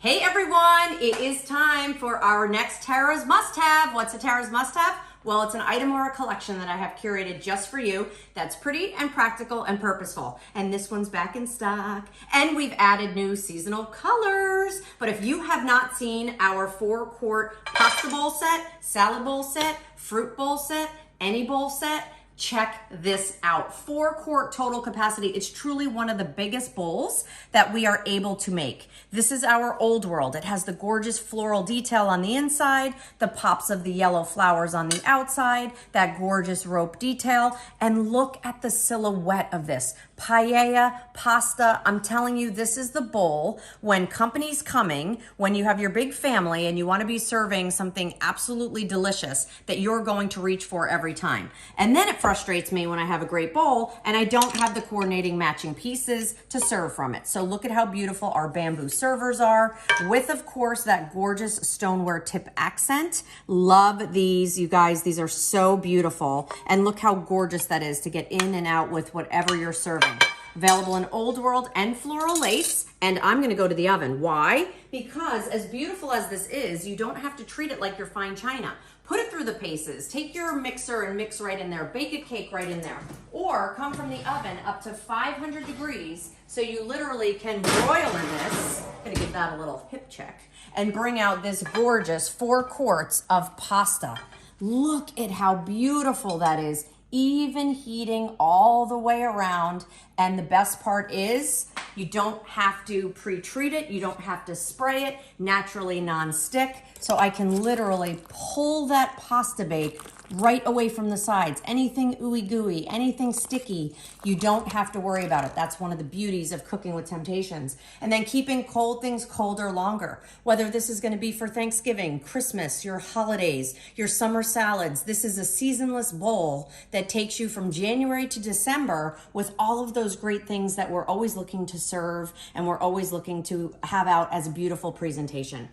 Hey everyone, it is time for our next Tara's must-have. What's a Tara's must-have? Well, it's an item or a collection that I have curated just for you that's pretty and practical and purposeful. And this one's back in stock. And we've added new seasonal colors. But if you have not seen our 4-quart pasta bowl set, salad bowl set, fruit bowl set, any bowl set, check this out. 4-quart total capacity. It's truly one of the biggest bowls that we are able to make. This is our Old World. It has the gorgeous floral detail on the inside, the pops of the yellow flowers on the outside, that gorgeous rope detail, and look at the silhouette of this. Paella, pasta, I'm telling you, this is the bowl when company's coming, when you have your big family and you want to be serving something absolutely delicious that you're going to reach for every time. And then it frustrates me when I have a great bowl and I don't have the coordinating matching pieces to serve from it. So look at how beautiful our bamboo servers are with, of course, that gorgeous stoneware tip accent. Love these, you guys. These are so beautiful. And look how gorgeous that is to get in and out with whatever you're serving. Available in Old World and floral lace. And I'm gonna go to the oven. Why? Because as beautiful as this is, you don't have to treat it like your fine china. Put it through the paces. Take your mixer and mix right in there. Bake a cake right in there. Or come from the oven up to 500 degrees so you literally can broil in this. I'm gonna give that a little hip check. And bring out this gorgeous 4 quarts of pasta. Look at how beautiful that is. Even heating all the way around. And the best part is you don't have to pre-treat it. You don't have to spray it. Naturally non-stick. So I can literally pull that pasta bake right away from the sides. Anything ooey gooey, anything sticky, you don't have to worry about it. That's one of the beauties of cooking with Temptations. And then keeping cold things colder longer. Whether this is gonna be for Thanksgiving, Christmas, your holidays, your summer salads, this is a seasonless bowl that takes you from January to December with all of those great things that we're always looking to serve and we're always looking to have out as a beautiful presentation.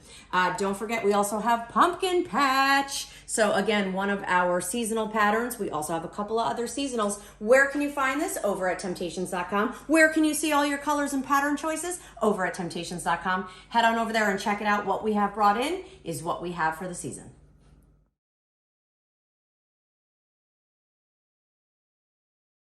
Don't forget, we also have pumpkin patch. So again, one of our seasonal patterns. We also have a couple of other seasonals. Where can you find this? Over at temp-tations.com. Where can you see all your colors and pattern choices? Over at temp-tations.com. Head on over there and check it out. What we have brought in is what we have for the season.